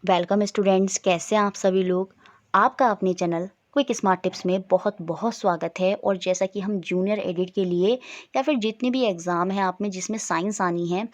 Welcome students, कैसे हैं आप सभी लोग। आपका अपने चैनल क्विक स्मार्ट टिप्स में बहुत बहुत स्वागत है। और जैसा कि हम जूनियर एडिट के लिए या फिर जितने भी एग्ज़ाम हैं आप में जिसमें साइंस आनी है,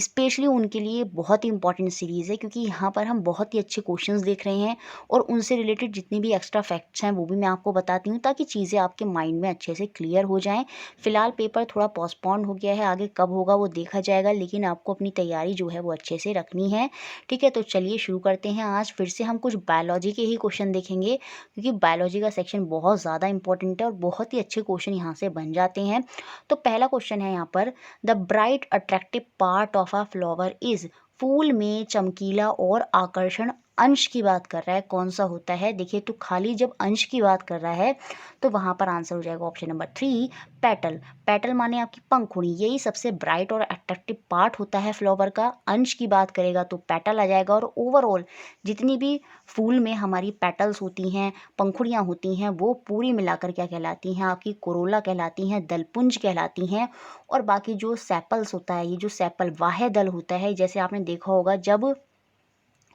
स्पेशली उनके लिए बहुत ही इंपॉर्टेंट सीरीज़ है, क्योंकि यहाँ पर हम बहुत ही अच्छे क्वेश्चंस देख रहे हैं और उनसे रिलेटेड जितनी भी एक्स्ट्रा फैक्ट्स हैं वो भी मैं आपको बताती हूँ, ताकि चीज़ें आपके माइंड में अच्छे से क्लियर हो जाएं। फिलहाल पेपर थोड़ा पोस्टपोन हो गया है, आगे कब होगा वो देखा जाएगा, लेकिन आपको अपनी तैयारी जो है वो अच्छे से रखनी है। ठीक है, तो चलिए शुरू करते हैं। आज फिर से हम कुछ बायोलॉजी के ही क्वेश्चन देखेंगे, क्योंकि बायोलॉजी का सेक्शन बहुत ज़्यादा इंपॉर्टेंट है और बहुत ही अच्छे क्वेश्चन यहाँ से बन जाते हैं। तो पहला क्वेश्चन है यहाँ पर, the bright attractive part of a flower is. फूल में चमकीला और आकर्षण अंश की बात कर रहा है, कौन सा होता है। देखिए, तो खाली जब अंश की बात कर रहा है तो वहाँ पर आंसर हो जाएगा ऑप्शन नंबर 3, पेटल। पेटल माने आपकी पंखुड़ी, यही सबसे ब्राइट और अट्रैक्टिव पार्ट होता है फ्लावर का। अंश की बात करेगा तो पेटल आ जाएगा। और ओवरऑल जितनी भी फूल में हमारी पेटल्स होती हैं, पंखुड़ियाँ होती हैं, वो पूरी मिलाकर क्या कहलाती हैं, आपकी कोरोला कहलाती हैं, दलपुंज कहलाती हैं। और बाकी जो सेपल्स होता है, ये जो सेपल बाह्य दल होता है, जैसे आपने देखा होगा जब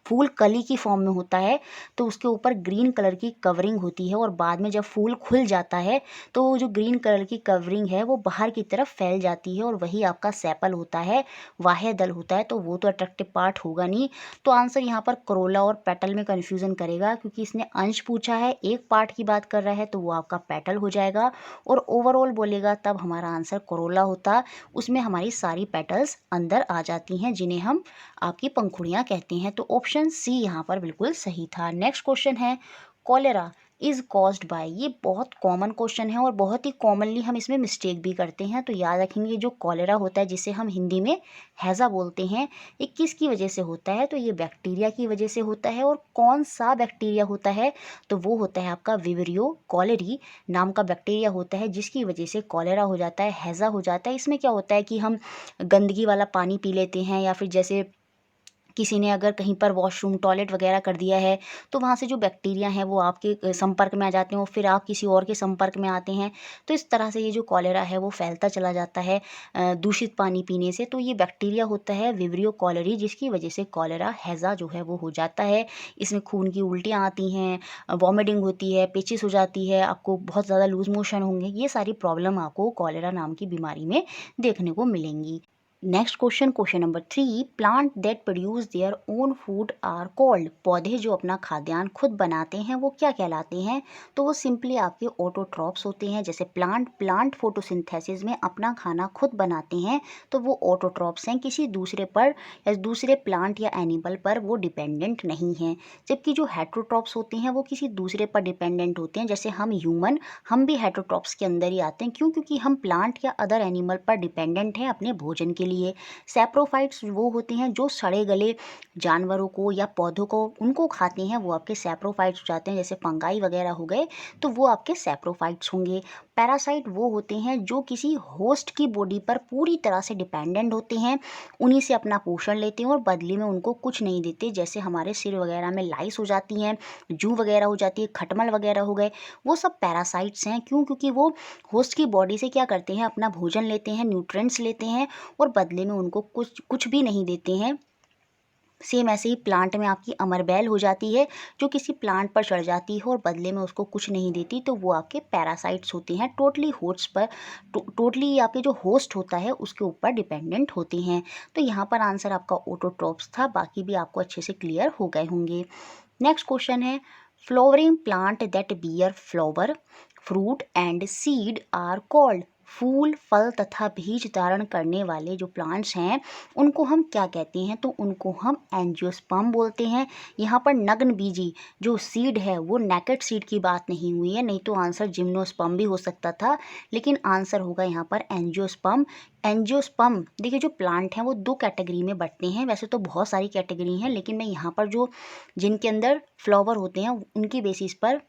फूल कली की फॉर्म में होता है तो उसके ऊपर ग्रीन कलर की कवरिंग होती है, और बाद में जब फूल खुल जाता है तो जो ग्रीन कलर की कवरिंग है वो बाहर की तरफ फैल जाती है, और वही आपका सेपल होता है, बाह्य दल होता है। तो वो तो अट्रैक्टिव पार्ट होगा नहीं। तो आंसर यहाँ पर करोला और पेटल में कन्फ्यूज़न करेगा, क्योंकि इसने अंश पूछा है, एक पार्ट की बात कर रहा है, तो वो आपका पेटल हो जाएगा। और ओवरऑल बोलेगा तब हमारा आंसर करोला होता। उसमें हमारी सारी पेटल्स अंदर आ जाती हैं, जिन्हें हम आपकी पंखुड़ियाँ कहते हैं। तो ऑप्शन सी यहाँ पर बिल्कुल सही था। नेक्स्ट क्वेश्चन है, कॉलेरा इज कॉज्ड बाय। ये बहुत कॉमन क्वेश्चन है और बहुत ही कॉमनली हम इसमें मिस्टेक भी करते हैं। तो याद रखेंगे, जो कॉलेरा होता है जिसे हम हिंदी में हैज़ा बोलते हैं, ये किसकी वजह से होता है। तो ये बैक्टीरिया की वजह से होता है। और कौन सा बैक्टीरिया होता है, तो वो होता है आपका विवरियो कॉलेरी नाम का बैक्टीरिया होता है, जिसकी वजह से कॉलेरा हो जाता है, हैज़ा हो जाता है। इसमें क्या होता है कि हम गंदगी वाला पानी पी लेते हैं, या फिर जैसे किसी ने अगर कहीं पर वॉशरूम टॉयलेट वगैरह कर दिया है, तो वहाँ से जो बैक्टीरिया हैं वो आपके संपर्क में आ जाते हैं, और फिर आप किसी और के संपर्क में आते हैं। तो इस तरह से ये जो कॉलेरा है वो फैलता चला जाता है दूषित पानी पीने से। तो ये बैक्टीरिया होता है विवरियो कॉलेरी, जिसकी वजह से कॉलेरा हैज़ा जो है वो हो जाता है। इसमें खून की उल्टियाँ आती हैं, वॉमिटिंग होती है, पेचिस हो जाती है, आपको बहुत ज़्यादा लूज मोशन होंगे। ये सारी प्रॉब्लम आपको कॉलेरा नाम की बीमारी में देखने को मिलेंगी। Next question, question number 3, plant that produce their own food are called. पौधे जो अपना खाद्यान्न खुद बनाते हैं वो क्या कहलाते हैं। तो वो सिंपली आपके ऑटोट्रॉप्स होते हैं। जैसे प्लांट फोटोसिंथेसिस में अपना खाना खुद बनाते हैं, तो वो ऑटोट्रॉप्स हैं, किसी दूसरे पर या दूसरे प्लांट या एनिमल पर वो डिपेंडेंट नहीं हैं। जबकि जो हेट्रोट्रॉप्स होते हैं वो किसी दूसरे पर डिपेंडेंट होते हैं। जैसे हम भी हेट्रोट्रॉप्स के अंदर ही आते हैं। क्यों? क्योंकि हम प्लांट या अदर एनिमल पर डिपेंडेंट हैं अपने भोजन के लिए। सैप्रोफाइट्स वो होते हैं जो सड़े गले जानवरों को या पौधों को उनको खाते हैं, वो आपके सैप्रोफाइट्स हो जाते हैं। जैसे फंगाई वगैरह हो गए तो वो आपके सैप्रोफाइट्स होंगे। पैरासाइट वो होते हैं जो किसी होस्ट की बॉडी पर पूरी तरह से डिपेंडेंट होते हैं, उन्हीं से अपना पोषण लेते हैं और बदले में उनको कुछ नहीं देते। जैसे हमारे सिर वगैरह में लाइस हो जाती हैं, जू वगैरह हो जाती है, खटमल वगैरह हो गए, वो सब पैरासाइट्स हैं। क्यों? क्योंकि वो होस्ट की बॉडी से क्या करते हैं, अपना भोजन लेते हैं, न्यूट्रिएंट्स लेते हैं, और बदले में उनको कुछ कुछ भी नहीं देते हैं। सेम ऐसे ही प्लांट में आपकी अमरबेल हो जाती है, जो किसी प्लांट पर चढ़ जाती है और बदले में उसको कुछ नहीं देती, तो वो आपके पैरासाइट्स होते हैं। टोटली होस्ट पर टोटली आपके जो होस्ट होता है उसके ऊपर डिपेंडेंट होते हैं। तो यहाँ पर आंसर आपका ऑटोट्रॉप्स था। बाकी भी आपको अच्छे से क्लियर हो गए होंगे। नेक्स्ट क्वेश्चन है, flowering plant that bear flower fruit and seed are called. फूल, फल तथा बीज धारण करने वाले जो प्लांट्स हैं उनको हम क्या कहते हैं। तो उनको हम एंजियोस्पर्म बोलते हैं। यहाँ पर नग्न बीजी जो सीड है वो नेकेड सीड की बात नहीं हुई है, नहीं तो आंसर जिम्नोस्पर्म भी हो सकता था, लेकिन आंसर होगा यहाँ पर एंजियोस्पर्म। एंजियोस्पर्म देखिए, जो प्लांट हैं वो दो कैटेगरी में बंटते हैं। वैसे तो बहुत सारी कैटेगरी हैं, लेकिन मैं यहाँ पर जो जिनके अंदर फ्लावर होते हैं उनकी बेसिस पर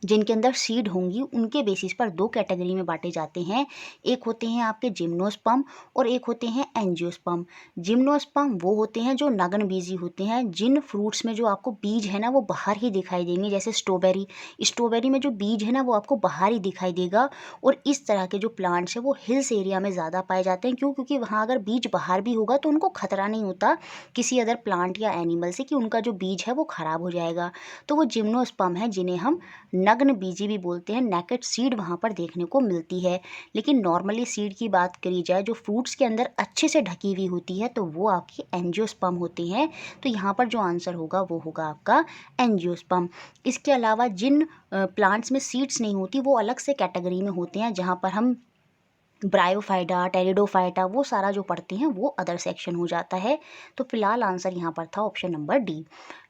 जिनके अंदर सीड होंगी उनके बेसिस पर दो कैटेगरी में बांटे जाते हैं। एक होते हैं आपके जिम्नोस्पर्म और एक होते हैं एंजियोस्पर्म। जिम्नोस्पर्म वो होते हैं जो नग्न बीजी होते हैं, जिन फ्रूट्स में जो आपको बीज है ना वो बाहर ही दिखाई देंगे, जैसे स्ट्रॉबेरी। स्ट्रॉबेरी में जो बीज है ना वो आपको बाहर ही दिखाई देगा। और इस तरह के जो प्लांट्स हैं वो हिल्स एरिया में ज़्यादा पाए जाते हैं। क्यों? क्योंकि वहाँ अगर बीज बाहर भी होगा तो उनको खतरा नहीं होता किसी अदर प्लांट या एनिमल से कि उनका जो बीज है वो खराब हो जाएगा। तो वो जिम्नोस्पर्म है जिन्हें हम नग्न बीजी भी बोलते हैं। नेकेड सीड वहाँ पर देखने को मिलती है। लेकिन नॉर्मली सीड की बात करी जाए जो फ्रूट्स के अंदर अच्छे से ढकी हुई होती है तो वो आपकी एंजियोस्पर्म होती हैं। तो यहाँ पर जो आंसर होगा वो होगा आपका एंजियोस्पर्म। इसके अलावा जिन प्लांट्स में सीड्स नहीं होती वो अलग से कैटेगरी में होते हैं, जहाँ पर हम ब्रायोफाइटा, टेरिडोफाइटा वो सारा जो पढ़ते हैं वो अदर सेक्शन हो जाता है। तो फिलहाल आंसर यहाँ पर था option number D.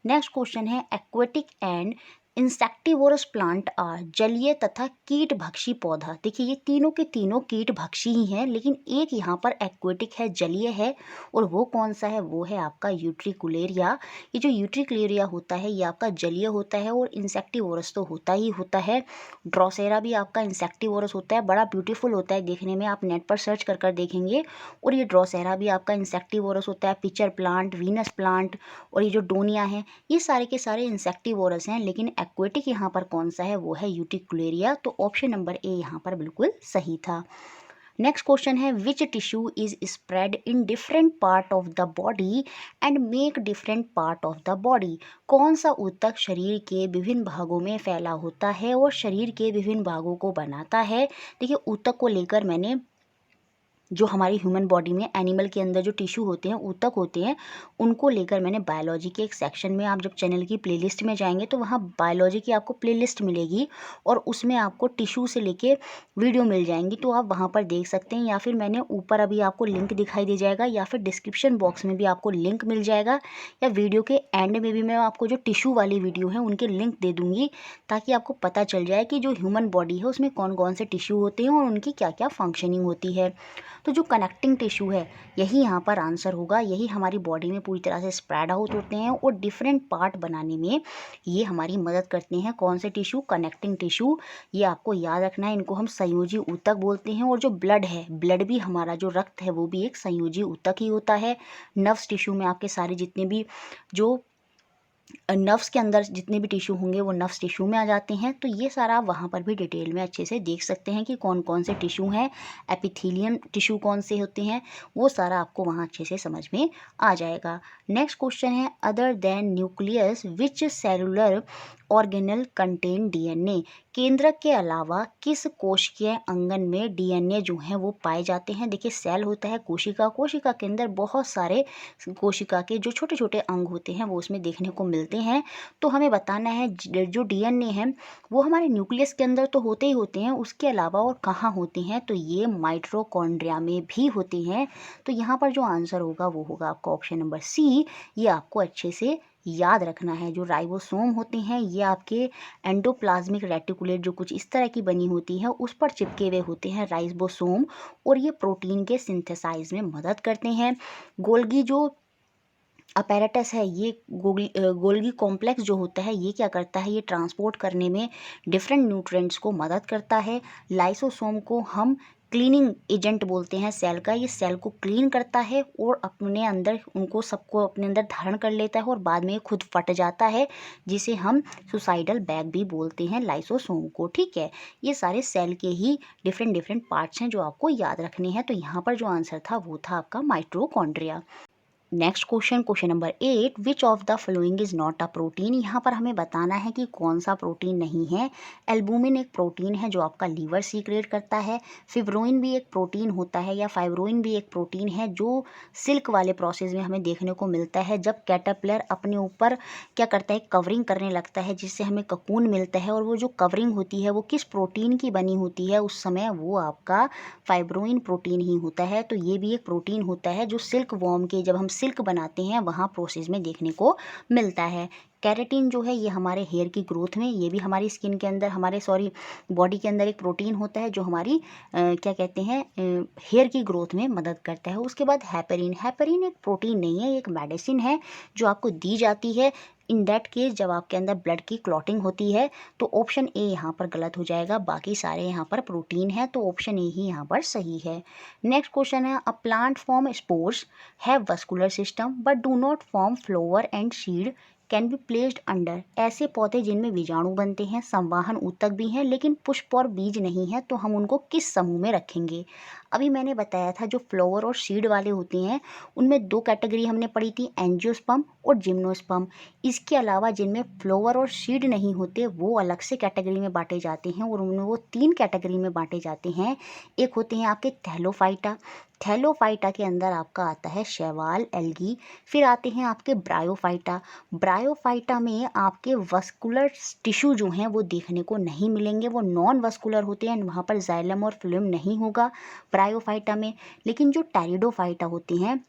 Next question है aquatic and insectivorous plant are, जलीय तथा कीट भक्षी पौधा। देखिए ये तीनों के तीनों कीट भक्षी ही हैं, लेकिन एक यहाँ पर एक्वेटिक है, जलीय है, और वो कौन सा है? वो है आपका यूट्रिकुलेरिया। ये जो यूट्रिकुलेरिया होता है ये आपका जलीय होता है और इंसेक्टिवोरस तो होता ही होता है। ड्रोसेरा भी आपका इंसेक्टिवोरस होता है, बड़ा ब्यूटीफुल होता है देखने में, आप नेट पर सर्च कर देखेंगे। और ये ड्रोसेरा भी आपका इंसेक्टिवोरस होता है। पिचर प्लांट, वीनस प्लांट और ये जो डोनिया है ये सारे के सारे इंसेक्टिवोरस हैं। लेकिन एक्वेटिक यहाँ पर कौन सा है? वो है यूटिकुलेरिया। तो ऑप्शन नंबर ए यहाँ पर बिल्कुल सही था। नेक्स्ट क्वेश्चन है which tissue is spread in different part of the body and make different part of the body. कौन सा ऊतक शरीर के विभिन्न भागों में फैला होता है और शरीर के विभिन्न भागों को बनाता है? देखिए ऊतक को लेकर मैंने जो हमारी ह्यूमन बॉडी में एनिमल के अंदर जो टिश्यू होते हैं, ऊतक होते हैं, उनको लेकर मैंने बायोलॉजी के एक सेक्शन में, आप जब चैनल की प्लेलिस्ट में जाएंगे तो वहाँ बायोलॉजी की आपको प्लेलिस्ट मिलेगी और उसमें आपको टिश्यू से लेके वीडियो मिल जाएंगी, तो आप वहाँ पर देख सकते हैं। या फिर मैंने ऊपर अभी आपको लिंक दिखाई दे जाएगा या फिर डिस्क्रिप्शन बॉक्स में भी आपको लिंक मिल जाएगा, या वीडियो के एंड में भी मैं आपको जो टिश्यू वाली वीडियो है उनके लिंक दे दूँगी, ताकि आपको पता चल जाए कि जो ह्यूमन बॉडी है उसमें कौन कौन से टिश्यू होते हैं और उनकी क्या क्या फंक्शनिंग होती है। तो जो कनेक्टिंग टिश्यू है यही यहाँ पर आंसर होगा। यही हमारी बॉडी में पूरी तरह से स्प्रेड आउट होते हैं और डिफरेंट पार्ट बनाने में ये हमारी मदद करते हैं। कौन से टिश्यू? Connecting tissue. ये आपको याद रखना है, इनको हम संयोजी ऊतक बोलते हैं। और जो ब्लड है, ब्लड भी हमारा जो रक्त है वो भी एक संयोजी ऊतक ही होता है। नर्व्स टिश्यू में आपके सारे जितने भी जो नर्व्स के अंदर जितने भी टिश्यू होंगे वो नर्व्स टिश्यू में आ जाते हैं। तो ये सारा आप वहाँ पर भी डिटेल में अच्छे से देख सकते हैं कि कौन कौन से टिश्यू हैं, एपिथेलियम टिश्यू कौन से होते हैं, वो सारा आपको वहाँ अच्छे से समझ में आ जाएगा। नेक्स्ट क्वेश्चन है other than nucleus which cellular organelle contain DNA. केंद्रक के अलावा किस कोशिकीय अंगन में डीएनए जो है वो पाए जाते हैं? देखिए सेल होता है कोशिका, कोशिका के अंदर बहुत सारे कोशिका के जो छोटे छोटे अंग होते हैं वो उसमें देखने को मिलते हैं। तो हमें बताना है जो डीएनए है वो हमारे न्यूक्लियस के अंदर तो होते ही होते हैं, उसके अलावा और कहाँ होते हैं? तो ये माइटोकॉन्ड्रिया में भी होते हैं। तो यहाँ पर जो आंसर होगा वो होगा आपका ऑप्शन नंबर सी। ये आपको अच्छे से याद रखना है। जो राइबोसोम होते हैं ये आपके एंडोप्लाज्मिक रेटिकुलेट जो कुछ इस तरह की बनी होती है उस पर चिपके हुए होते हैं राइबोसोम, और ये प्रोटीन के सिंथेसाइज में मदद करते हैं। गोल्गी जो अपैरेटस है, ये गोल्गी कॉम्प्लेक्स जो होता है ये क्या करता है? ये ट्रांसपोर्ट करने में डिफरेंट न्यूट्रिएंट्स को मदद करता है। लाइसोसोम को हम क्लीनिंग एजेंट बोलते हैं सेल का। ये सेल को क्लीन करता है और अपने अंदर उनको सबको अपने अंदर धारण कर लेता है और बाद में खुद फट जाता है, जिसे हम सुसाइडल बैग भी बोलते हैं लाइसोसोम को। ठीक है, ये सारे सेल के ही डिफरेंट डिफरेंट पार्ट्स हैं जो आपको याद रखने हैं। तो यहाँ पर जो आंसर था वो था आपका mitochondria. Next question, question number 8, which of the following is not a protein. यहाँ पर हमें बताना है कि कौन सा प्रोटीन नहीं है। एल्बुमिन एक प्रोटीन है जो आपका लीवर सीक्रेट करता है। फिब्रोइन भी एक प्रोटीन होता है, या फाइब्रोइन भी एक प्रोटीन है जो सिल्क वाले प्रोसेस में हमें देखने को मिलता है। जब कैटरपिलर अपने ऊपर क्या करता है, कवरिंग करने लगता है जिससे हमें ककून मिलता है, और वो जो कवरिंग होती है वो किस प्रोटीन की बनी होती है उस समय? वो आपका फाइब्रोइन प्रोटीन ही होता है। तो ये भी एक प्रोटीन होता है जो सिल्क वॉर्म के, जब हम सिल्क बनाते हैं वहाँ प्रोसेस में देखने को मिलता है। केराटिन जो है ये हमारे हेयर की ग्रोथ में, ये भी हमारी स्किन के अंदर, हमारे बॉडी के अंदर एक प्रोटीन होता है जो हमारी क्या कहते हैं हेयर की ग्रोथ में मदद करता है। उसके बाद हेपेरिन, हेपेरिन एक प्रोटीन नहीं है, एक मेडिसिन है जो आपको दी जाती है इन दैट केस जब आपके अंदर ब्लड की क्लॉटिंग होती है। तो ऑप्शन ए यहाँ पर गलत हो जाएगा, बाकी सारे यहाँ पर प्रोटीन है, तो ऑप्शन ए ही यहाँ पर सही है। नेक्स्ट क्वेश्चन है, a plant form spores have vascular system but do not form flower and seed can be placed under. ऐसे पौधे जिनमें बीजाणु बनते हैं, संवाहन ऊतक भी हैं लेकिन पुष्प और बीज नहीं है, तो हम उनको किस समूह में रखेंगे? अभी मैंने बताया था जो फ्लावर और सीड वाले होते हैं उनमें दो कैटेगरी हमने पढ़ी थी, एंजियोस्पर्म और जिम्नोस्पर्म। इसके अलावा जिनमें फ्लावर और सीड नहीं होते वो अलग से कैटेगरी में बांटे जाते हैं और उनमें वो तीन कैटेगरी में बांटे जाते हैं। एक होते हैं आपके थैलोफाइटा, थैलोफाइटा के अंदर आपका आता है शैवाल, एल्गी। फिर आते हैं आपके ब्रायोफाइटा, ब्रायोफाइटा में आपके वस्कुलर टिश्यू जो हैं वो देखने को नहीं मिलेंगे, वो नॉन वस्कुलर होते हैं, वहाँ पर जाइलम और फ्लोएम नहीं होगा ब्रायोफाइटा में। लेकिन जो टेरिडोफाइटा होते हैं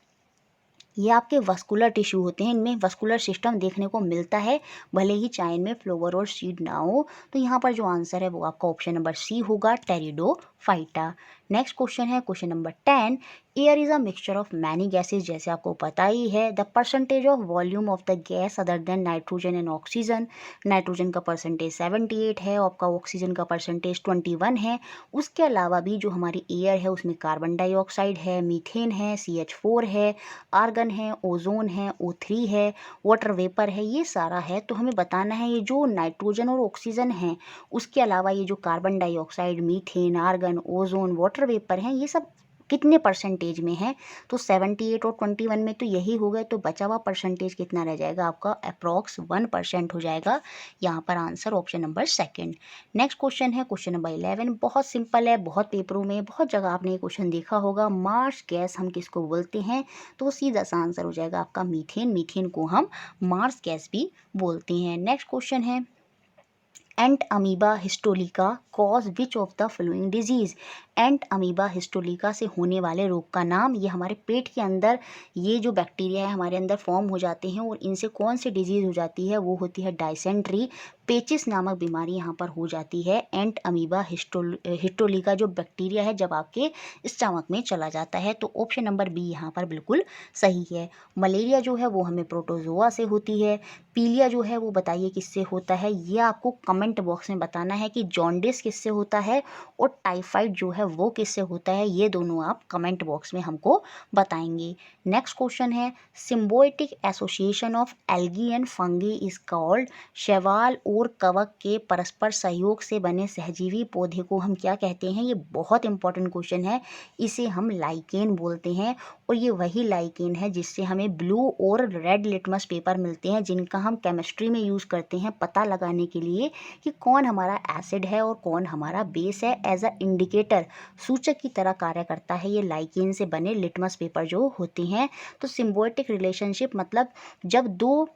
ये आपके वस्कुलर टिश्यू होते हैं, इनमें वस्कुलर सिस्टम देखने को मिलता है भले ही चाहे इनमें फ्लोवर और सीड ना हो। तो यहाँ पर जो आंसर है वो आपका ऑप्शन नंबर सी होगा, टेरिडोफाइटा। नेक्स्ट क्वेश्चन है question number 10, air is a mixture of many gases. जैसे आपको पता ही है, the percentage of volume of the gas other than nitrogen and oxygen. Nitrogen का परसेंटेज 78 है, आपका ऑक्सीजन का परसेंटेज 21 है। उसके अलावा भी जो हमारी एयर है उसमें कार्बन डाइऑक्साइड है, मीथेन है, CH4 है, आर्गन है, ओजोन है, O3 है, वाटर वेपर है, ये सारा है। तो हमें बताना है ये जो नाइट्रोजन और ऑक्सीजन है उसके अलावा ये जो carbon dioxide, methane, argon, ozone, water vapour हैं, ये सब कितने परसेंटेज में है? तो 78 और 21 में तो यही हो गए, तो बचा हुआ परसेंटेज कितना रह जाएगा आपका? अप्रॉक्स 1% हो जाएगा। यहाँ पर answer option number second. Next question है क्वेश्चन नंबर 11, बहुत सिंपल है, बहुत पेपरों में बहुत जगह आपने ये क्वेश्चन देखा होगा। मार्स गैस हम किसको बोलते हैं? तो सीधा सा आंसर हो जाएगा आपका मीथेन, मीथेन को हम मार्स गैस भी बोलते हैं। नेक्स्ट क्वेश्चन है, entamoeba histolytica cause which of the following disease. Entamoeba histolytica से होने वाले रोग का नाम, ये हमारे पेट के अंदर ये जो बैक्टीरिया है हमारे अंदर फॉर्म हो जाते हैं और इनसे कौन सी डिजीज हो जाती है? वो होती है डायसेंट्री, पेचिस नामक बीमारी यहाँ पर हो जाती है। एंट अमीबा हिस्टोलिका जो बैक्टीरिया है जब आपके स्टमक में चला जाता है, तो ऑप्शन नंबर बी यहाँ पर बिल्कुल सही है। मलेरिया जो है वो हमें प्रोटोजोआ से होती है। पीलिया जो है वो बताइए किससे होता है? ये आपको कमेंट बॉक्स में बताना है कि जॉन्डिस किससे होता है और टाइफाइड जो है वो किससे होता है, ये दोनों आप कमेंट बॉक्स में हमको बताएंगे। नेक्स्ट क्वेश्चन है, symbiotic association of algae and fungi is called. शैवाल और कवक के परस्पर सहयोग से बने सहजीवी पौधे को हम क्या कहते हैं? ये बहुत इंपॉर्टेंट क्वेश्चन है। इसे हम लाइकेन बोलते हैं और ये वही लाइकेन है जिससे हमें ब्लू और रेड लिटमस पेपर मिलते हैं, जिनका हम केमिस्ट्री में यूज़ करते हैं पता लगाने के लिए कि कौन हमारा एसिड है और कौन हमारा बेस है। एज अ इंडिकेटर, सूचक की तरह कार्य करता है ये लाइकेन से बने लिटमस पेपर जो होते हैं। तो सिम्बायोटिक रिलेशनशिप मतलब जब दो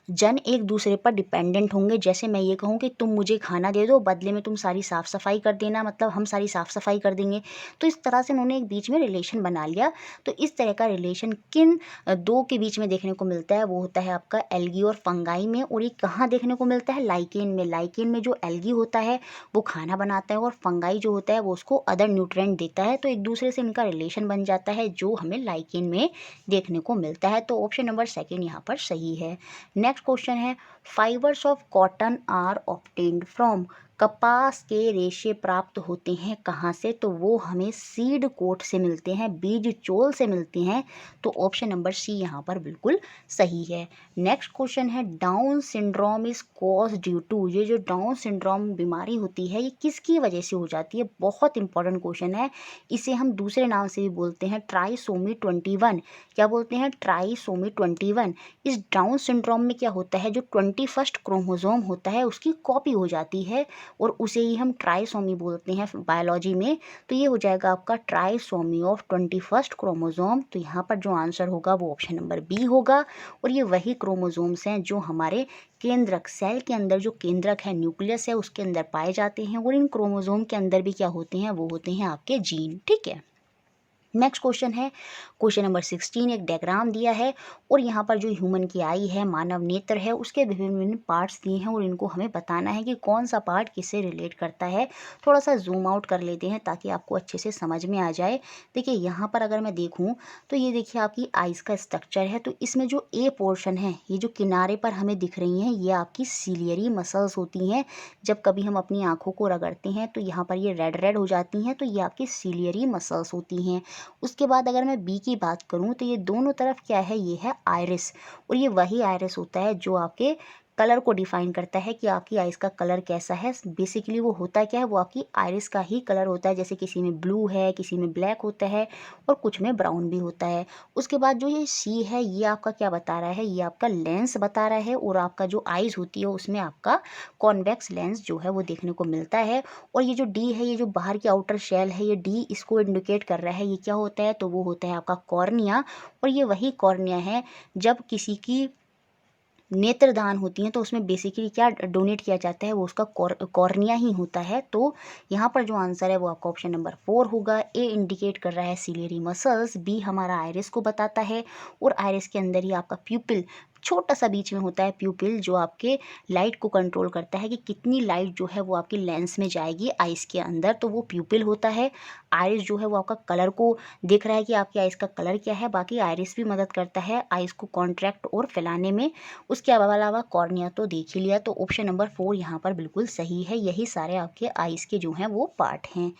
जन एक दूसरे पर डिपेंडेंट होंगे। जैसे मैं ये कहूँ कि तुम मुझे खाना दे दो, बदले में तुम सारी साफ़ सफाई कर देना, मतलब हम सारी साफ़ सफाई कर देंगे। तो इस तरह से उन्होंने एक बीच में रिलेशन बना लिया। तो इस तरह का रिलेशन किन दो के बीच में देखने को मिलता है? वो होता है आपका एल्गी और फंगाई में। और ये कहाँ देखने को मिलता है? लाइकेन में। लाइकेन में जो एल्गी होता है वो खाना बनाता है और फंगाई जो होता है वो उसको अदर न्यूट्रेंट देता है। तो एक दूसरे से इनका रिलेशन बन जाता है जो हमें लाइकेन में देखने को मिलता है। तो ऑप्शन नंबर सेकेंड यहाँ पर सही है। नेक्स्ट क्वेश्चन है, fibres of cotton are obtained from. कपास के रेशे प्राप्त होते हैं कहाँ से? तो वो हमें सीड कोट से मिलते हैं, बीज चोल से मिलते हैं। तो ऑप्शन नंबर सी यहाँ पर बिल्कुल सही है। नेक्स्ट क्वेश्चन है, down syndrome is cause due to. ये जो डाउन सिंड्रोम बीमारी होती है ये किसकी वजह से हो जाती है? बहुत इंपॉर्टेंट क्वेश्चन है। इसे हम दूसरे नाम से भी बोलते हैं ट्राइसोमी 21। क्या बोलते हैं? ट्राइसोमी 21। इस डाउन सिंड्रोम में क्या होता है, जो 21st क्रोमोसोम होता है उसकी कॉपी हो जाती है और उसे ही हम ट्राइसोमी बोलते हैं बायोलॉजी में। तो ये हो जाएगा आपका ट्राइसोमी ऑफ 21st क्रोमोसोम। तो यहाँ पर जो आंसर होगा वो ऑप्शन नंबर बी होगा। और ये वही क्रोमोसोम्स हैं जो हमारे केंद्रक, सेल के अंदर जो केंद्रक है, न्यूक्लियस है, उसके अंदर पाए जाते हैं। और इन क्रोमोसोम के अंदर भी क्या होते हैं? वो होते हैं आपके जीन। ठीक है। नेक्स्ट क्वेश्चन है क्वेश्चन नंबर 16। एक डायग्राम दिया है और यहाँ पर जो ह्यूमन की आई है, मानव नेत्र है, उसके विभिन्न विभिन्न पार्ट्स दिए हैं और इनको हमें बताना है कि कौन सा पार्ट किससे रिलेट करता है। थोड़ा सा जूम आउट कर लेते हैं ताकि आपको अच्छे से समझ में आ जाए। देखिए यहाँ पर अगर मैं देखूँ तो ये देखिए आपकी आइज का स्ट्रक्चर है। तो इसमें जो ए पोर्शन है, ये जो किनारे पर हमें दिख रही हैं, ये आपकी सीलियरी मसल्स होती हैं। जब कभी हम अपनी आँखों को रगड़ते हैं तो यहाँ पर ये रेड रेड हो जाती हैं, तो ये आपकी सीलियरी मसल्स होती हैं। उसके बाद अगर मैं बी की बात करूँ तो ये दोनों तरफ क्या है, ये है आइरिस। और ये वही आइरिस होता है जो आपके कलर को डिफाइन करता है कि आपकी आइस का कलर कैसा है। बेसिकली वो होता क्या है, वो आपकी आइरिस का ही कलर होता है। जैसे किसी में ब्लू है, किसी में ब्लैक होता है और कुछ में ब्राउन भी होता है। उसके बाद जो ये सी है, ये आपका क्या बता रहा है, ये आपका लेंस बता रहा है। और आपका जो आइज होती है उसमें आपका कॉन्वेक्स लेंस जो है वो देखने को मिलता है। और ये जो डी है, ये जो बाहर की आउटर शेल है, ये डी इसको इंडिकेट कर रहा है। ये क्या होता है, तो वो होता है आपका कॉर्निया। और ये वही कॉर्निया है जब किसी की नेत्रदान होती हैं तो उसमें बेसिकली क्या डोनेट किया जाता है, वो उसका कॉर्निया ही होता है। तो यहाँ पर जो आंसर है वो आपका ऑप्शन नंबर 4 होगा। ए इंडिकेट कर रहा है सिलियरी मसल्स, बी हमारा आइरिस को बताता है और आइरिस के अंदर ही आपका प्यूपिल छोटा सा बीच में होता है, प्यूपिल जो आपके लाइट को कंट्रोल करता है कि कितनी लाइट जो है वो आपकी लेंस में जाएगी आइस के अंदर, तो वो प्यूपिल होता है। आइरिस जो है वो आपका कलर को देख रहा है कि आपकी आइस का कलर क्या है। बाकी आइरिस भी मदद करता है आइस को कॉन्ट्रैक्ट और फैलाने में। उसके अलावा कॉर्निया तो देख ही लिया, तो ऑप्शन नंबर 4 यहाँ पर बिल्कुल सही है। यही सारे आपके आइस के जो हैं वो पार्ट हैं।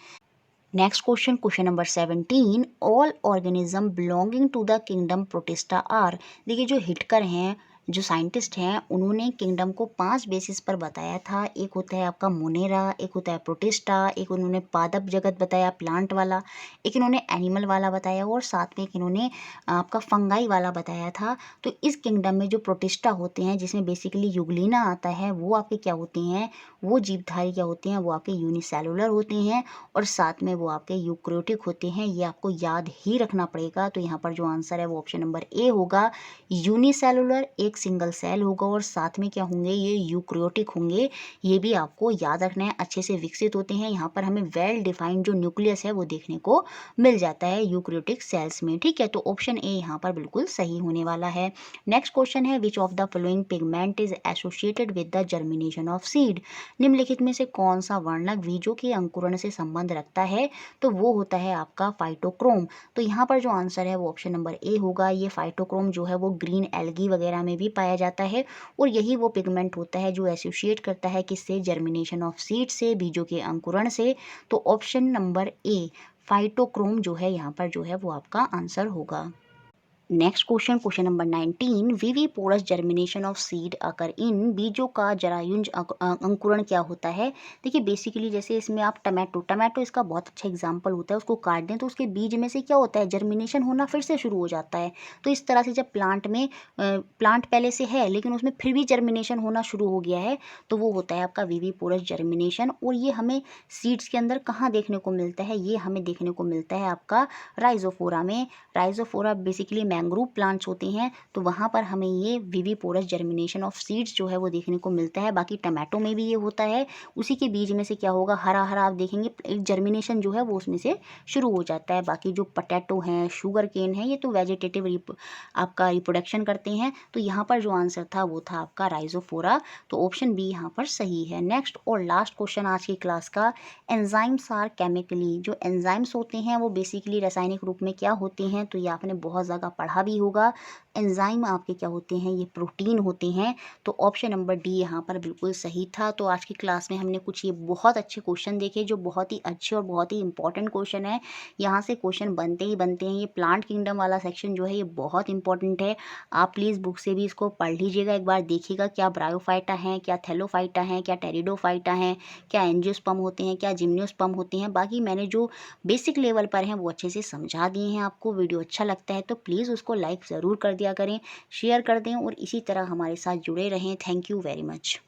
Next question, question number 17। All organism belonging to the kingdom protista are. देखिए जो हिटकर हैं, जो साइंटिस्ट हैं, उन्होंने किंगडम को 5 बेसिस पर बताया था। एक होता है आपका मोनेरा, एक होता है प्रोटिस्टा, एक उन्होंने पादप जगत बताया प्लांट वाला, एक इन्होंने एनिमल वाला बताया और साथ में एक इन्होंने आपका फंगाई वाला बताया था। तो इस किंगडम में जो प्रोटिस्टा होते हैं, जिसमें बेसिकली युगलिना आता है, वो आपके क्या होते हैं, वो जीवधारी क्या होते हैं, वो आपके यूनिसेलुलर होते हैं और साथ में वो आपके यूक्रियोटिक होते हैं। ये आपको याद ही रखना पड़ेगा। तो यहाँ पर जो आंसर है वो ऑप्शन नंबर ए होगा। यूनिसेलुलर एक सिंगल सेल होगा और साथ में क्या होंगे, ये यूक्रियोटिक होंगे। ये भी आपको याद रखना है, अच्छे से विकसित होते हैं। यहाँ पर हमें वेल डिफाइंड जो न्यूक्लियस है वो देखने को मिल जाता है यूक्रियोटिक सेल्स में। ठीक है, तो ऑप्शन ए यहाँ पर बिल्कुल सही होने वाला है। नेक्स्ट क्वेश्चन है, विच of the following pigment is associated with the germination of seed. निम्नलिखित में से कौन सा वर्णक बीजों के अंकुरण से संबंध रखता है, तो वो होता है आपका फाइटोक्रोम। तो यहाँ पर जो आंसर है वो ऑप्शन नंबर ए होगा। ये फाइटोक्रोम जो है वो ग्रीन एल्गी वगैरह में भी पाया जाता है और यही वो पिगमेंट होता है जो एसोसिएट करता है किससे, जर्मिनेशन ऑफ सीड से, बीजों के अंकुरण से। तो ऑप्शन नंबर ए फाइटोक्रोम जो है यहाँ पर जो है वो आपका आंसर होगा। Next question, question number 19। Viviparous germination of seed occur in. बीजों का जरायुंज अंकुरण क्या होता है। देखिए बेसिकली जैसे इसमें आप टमाटो इसका बहुत अच्छा एग्जांपल होता है। उसको काट दें तो उसके बीज में से क्या होता है, जर्मिनेशन होना फिर से शुरू हो जाता है। तो इस तरह से जब प्लांट में प्लांट पहले से है लेकिन उसमें फिर भी जर्मिनेशन होना शुरू हो गया है, तो वो होता है आपका विवी पोरस जर्मिनेशन। और ये हमें सीड्स के अंदर कहाँ देखने को मिलता है, ये हमें देखने को मिलता है आपका राइजोफोरा में। राइजोफोरा बेसिकली मैंग्रोव प्लांट्स होते हैं, तो वहाँ पर हमें ये विवीपोरस जर्मिनेशन ऑफ सीड्स जो है वो देखने को मिलता है। बाकी टमाटो में भी ये होता है। उसी के बीज में से क्या होगा, हरा हरा आप देखेंगे एक जर्मिनेशन जो है वो उसमें से शुरू हो जाता है। बाकी जो पोटैटो हैं, शुगर केन है, ये तो वेजिटेटिव आपका रिप्रोडक्शन करते हैं। तो यहाँ पर जो आंसर था वो था आपका राइजोफोरा। तो ऑप्शन बी यहाँ पर सही है। नेक्स्ट और लास्ट क्वेश्चन आज की क्लास का, एंजाइम्स आर केमिकली। जो एंजाइम्स होते हैं वो बेसिकली रासायनिक रूप में क्या होते हैं, तो ये आपने बहुत ज़्यादा पढ़ा भी होगा। एंजाइम आपके क्या होते हैं, ये प्रोटीन होते हैं। तो ऑप्शन नंबर डी यहाँ पर बिल्कुल सही था। तो आज की क्लास में हमने कुछ ये बहुत अच्छे क्वेश्चन देखे जो बहुत ही अच्छे और बहुत ही इंपॉर्टेंट क्वेश्चन है। यहाँ से क्वेश्चन बनते ही बनते हैं। ये प्लांट किंगडम वाला सेक्शन जो है ये बहुत इंपॉर्टेंट है। आप प्लीज़ बुक से भी इसको पढ़ लीजिएगा, एक बार देखिएगा क्या ब्रायोफाइटा हैं, क्या थैलोफाइटा हैं, क्या टेरिडोफाइटा हैं, क्या एंजियोस्पर्म होते हैं, क्या जिम्नोस्पर्म होते हैं। बाकी मैंने जो बेसिक लेवल पर हैं वो अच्छे से समझा दिए हैं आपको। वीडियो अच्छा लगता है तो प्लीज़ उसको लाइक ज़रूर कर दिया करें, शेयर कर दें और इसी तरह हमारे साथ जुड़े रहें। Thank you very much.